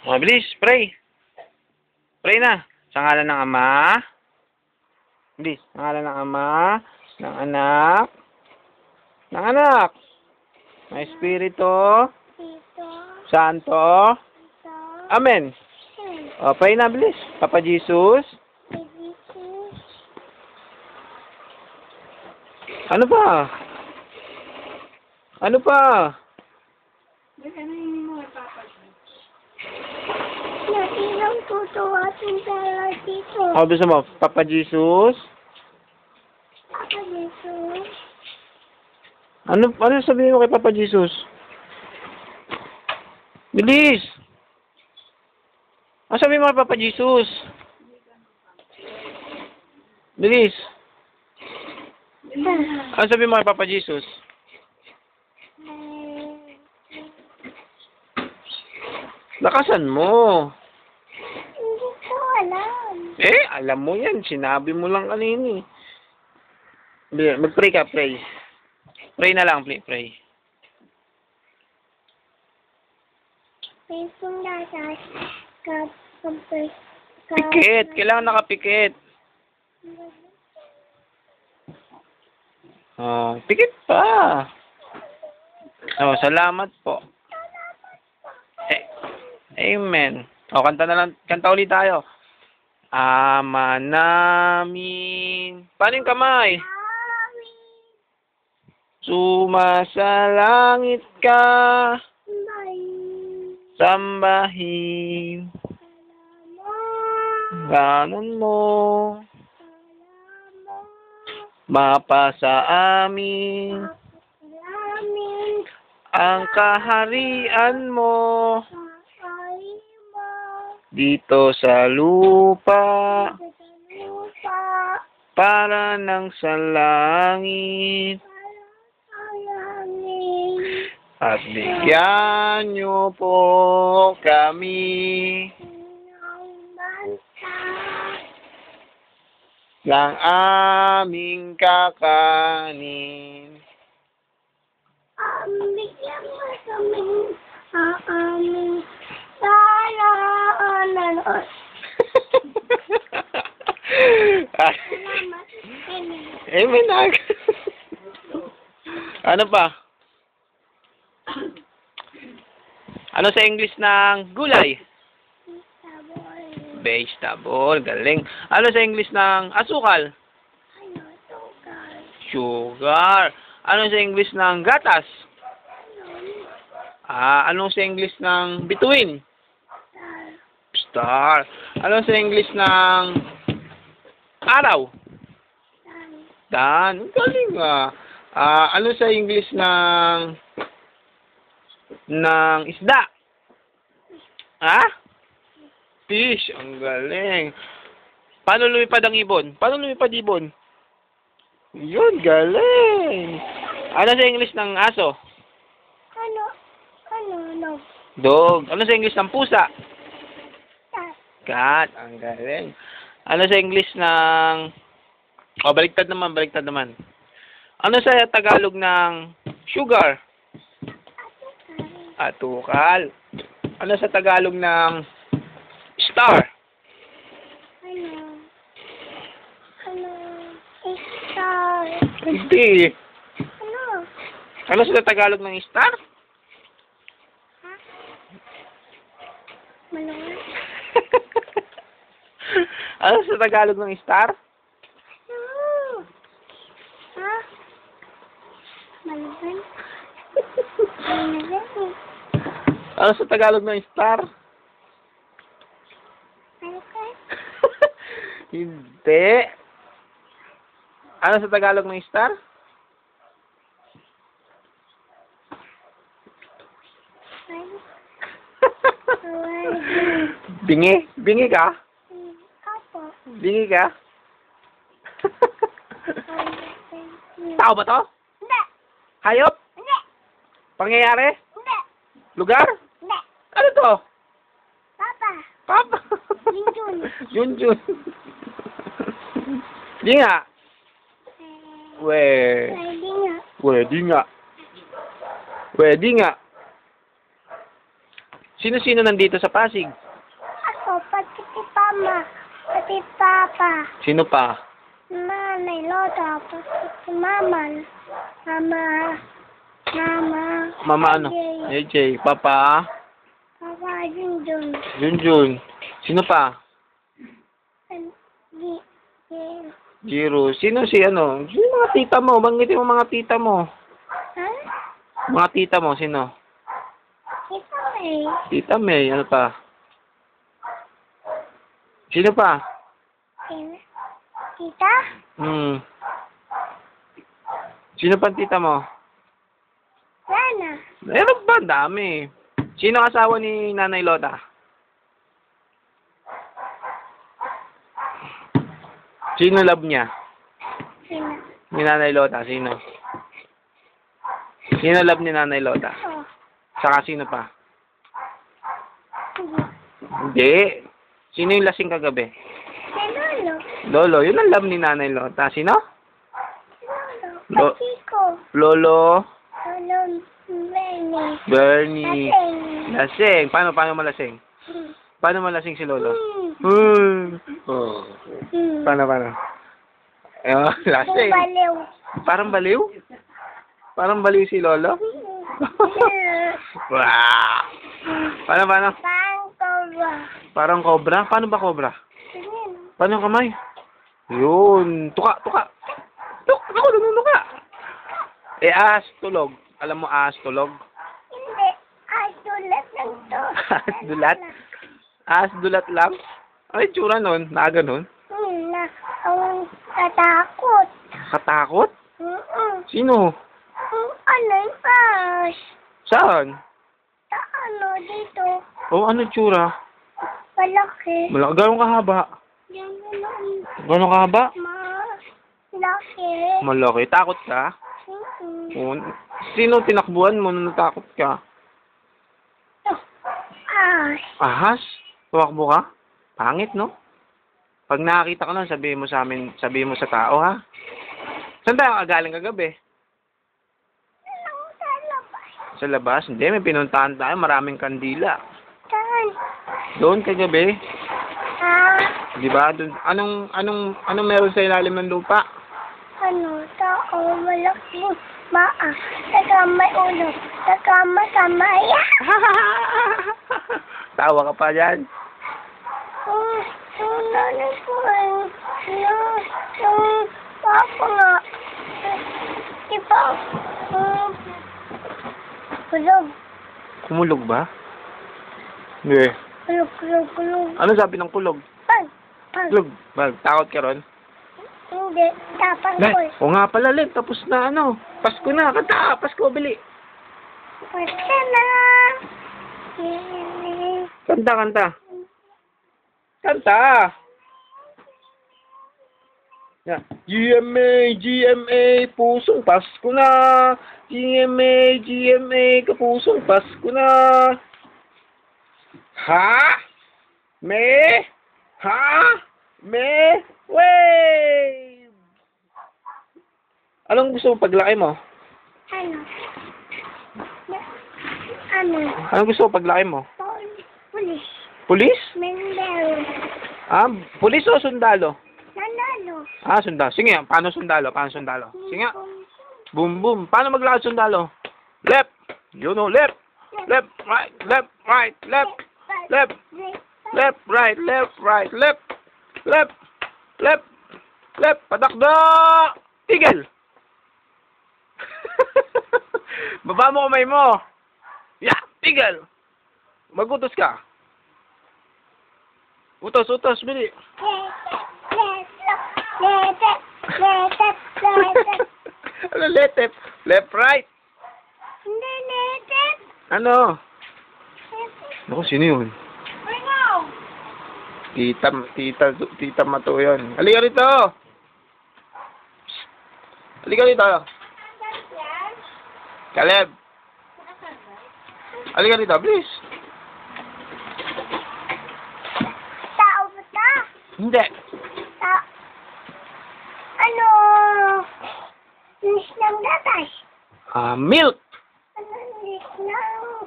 Mabilis, pray. Pray na. Sa ngalan ng Ama. Bilis. Sa ngalan ng Ama, ng Anak, ng Anak, ng Espiritu Santo. Amen. O, pray na, bilis. Papa Jesus. Ano pa? Ano pa? Natinang tutuwasin pala dito. O, gusto mo? Papa Jesus. Papa Jesus. Ano sabihin mo kay Papa Jesus? Bilis! Ano sabihin mo kay Papa Jesus? Bilis! Ano sabihin mo kay Papa Jesus? Lakasan mo. Hindi ko alam. Alam mo yan. Sinabi mo lang kanina eh. Mag-pray ka, pray. Pray na lang, pray. Pesong nasa Pikit. Kailangan nakapikit. Oh, pikit pa. Oh, salamat po. Amen. O, kanta na lang. Kanta ulit tayo. Ama namin. Paano yung kamay? Sumasalangit ka. Sambahin. Ganon mo. Mapasa amin. Ang kaharian mo. Dito sa lupa, para nang sa langit, at bigyan niyo po kami ng aming kakanin. Bigyan mo kami ang aming salaanan. Salamat. Amen. Ano pa? Ano sa English ng gulay? Vegetable. Galing. Ano sa English ng asukal? Sugar. Ano sa English ng gatas? Ano sa English ng bituin? Star. Ano sa English ng araw? Dan. Galing ano sa English ng isda? Fish. Ang galing. Paano lumipad ang ibon? Paano lumipad ibon? Yun, galing. Ano sa English ng aso? Ano? Dog. Ano sa English ng pusa? Cat. Ang galing. Ano sa English ng... baliktad naman. Ano sa Tagalog ng sugar? Atukal. Ano sa Tagalog ng star? Star. Hindi. Ano sa Tagalog ng star? Malungan. Ano sa Tagalog ng star? Malungan. Ano sa Tagalog ng star? Hindi. Ano sa Tagalog ng star? Bingi? Bingi ka? Apo. Bingi ka? Tao ba to? Hindi. Hayop? Hindi. Pangyayari? Hindi. Lugar? Hindi. Ano to? Papa. Papa? Junjun. Di nga. Pwede nga. Sino-sino nandito sa Pasig? Ako, pati si Mama, pati Papa, Sino pa? Nanay, Lola, pati si Mama, Mama ano? AJ. Papa? Papa, Junjun, Junjun. Sino pa? Jiro. Sino si ano? Sino mga tita mo? Banggitin mo mga tita mo. Ha? Mga tita mo, sino? Ito eh. Tita May. Ano pa? Sino pa? Tita? Sino pa ang tita mo? Lana. Meron ba? Ang dami. Sino ang asawa ni Nanay Lota? Sino love niya? Sino? Ni Nanay Lota, sino? Sino love ni Nanay Lota? Oh. Saka sino pa? Sige. Hindi. Sino yung lasing kagabi? Si Lolo. Lolo, yun ang love ni Nanay Lota. Sino? Lolo. Pati ko. Lolo Lolo Benny. Bernie. Lasing. Lasing. Paano malasing? Paano malasing si Lolo? Oh. Paano? Lasing. Baliw. Parang baliw? Parang baliw si Lolo? Wow! Paano? Pangkova. Parang cobra? Paano ba cobra? Tingin. Paano yung kamay? Yun. Tuka. Ako, nanunuka. Ahas, tulog. Alam mo, ahas, tulog? Hindi. Ay, sulat lang to. Ahas, dulat? Ahas, dulat lang? Ay, tsura nun. Nakaganon. Na, ang katakot. Katakot? Sino? Ano yung pas? Saan? Sa ano dito? Oh, ano tsura? Malaki. Gano'ng kahaba? Yung ano, Gano'ng kahaba? malaki. Malaki. Takot ka? Oh, sino tinakbuhan mo nung natakot ka? Ahas? Tumakbo ka? Pangit, no? Pag nakakita ka nun, sabihin mo sa amin, sabihin mo sa tao, ha? Saan tayo kagaling kagabi? Sa labas? Hindi, may pinuntahan tayo. Maraming kandila. Saan? Doon kagabi. Di ba? Doon, anong meron sa ilalim ng lupa? Ano? Tao, malaking maa. Saka may ulo. Saka may kamay. Tawa ka pa dyan. Yung nanay ko yung papa nga. Diba? Kulog. Kumulog ba? Hindi. Kulog. Ano sabi ng kulog? Pag. Kulog. Takot ka ron? Hindi. Tapang ko. O nga pala, Len. Tapos na ano. Pasko na. Kanta. Pasko, bili. Pwede na. Kanta. Yeah. GMA, pusong Pasko na. GMA, kapusong Pasko na. Wave! Anong gusto mo paglaki mo? Ano? Anong gusto mo paglaki mo? Pulis. Pulis? Mendero. Pulis o sundalo? Nanalo. Sundalo. Sige, paano sundalo? Sige. Boom. Paano maglakad sundalo? Left. You know, left. Left, right, left, right, left. Left. Left, right, left, right, left. Left. Patakbo! Tigil! Baba mo kamay mo. Yeah, tigil! Magutos ka. Utos, bili. Ano letep? Left, right. Hindi, letep. Ano? Naku, sino yun? Ikaw. Tita Mato yun. Halika rito! Caleb! Halika rito, please. Tao ba ta? Hindi. Ano? Nis ng gatas. Milk. Ano? Nis ng...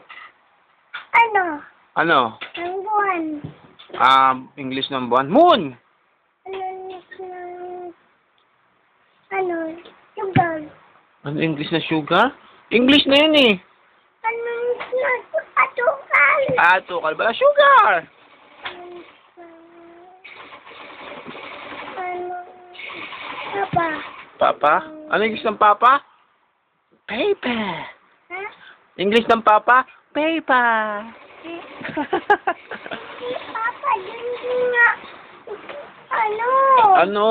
Ano? Ano? Ang buwan. English ng buwan. Moon! Ano? Sugar. Ano English na sugar? English na yun eh. Ano? Atukal. Tukal ba? Sugar! Ano? Papa. Papa? Ano English ng papa? Paper. Ha? English ng papa? Paper. Si Papa, yun nga. Ano? Ano?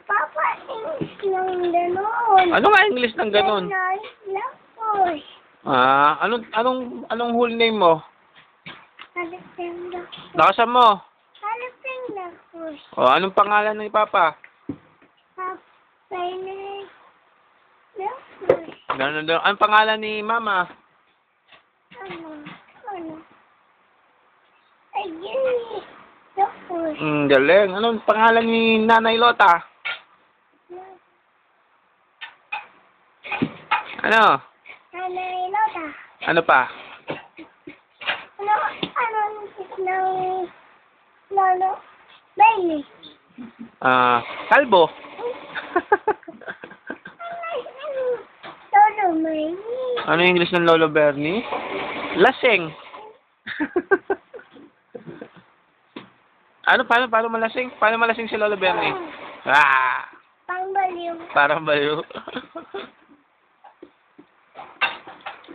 Papa, English lang ganon. Ano nga English ng ganun? Lapoy. Anong whole name mo? Halipin lapoy. Lakasan mo. Halipin lapoy. Anong pangalan ni papa? Papa, lapoy. Ganun daw. Anong pangalan ni mama? Ano? Ayun. Lapoy. Galing. Anong pangalan ni Nanay Lota? Ano? Nanay Lola. Ano pa? Ano ng Lolo Bailey? Kalbo. Lolo Bailey. Ano yung English ng Lolo Bernie? Lasing. Paano malasing? Paano malasing si Lolo Bernie? Pangbaliw. Parang baliw.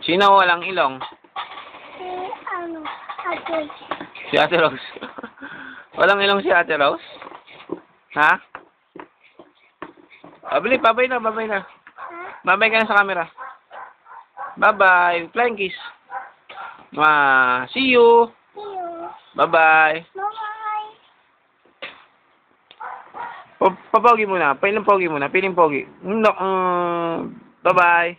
Sino walang ilong? Si Ate. Si Ate Rose. Walang ilong si Ate Rose? Ha? Babay na. Ha? Babay ka na sa camera. Bye-bye. Flying kiss. See you. See you. Bye-bye. Bye-bye. Papogi muna. Piling pogi muna. Bye-bye.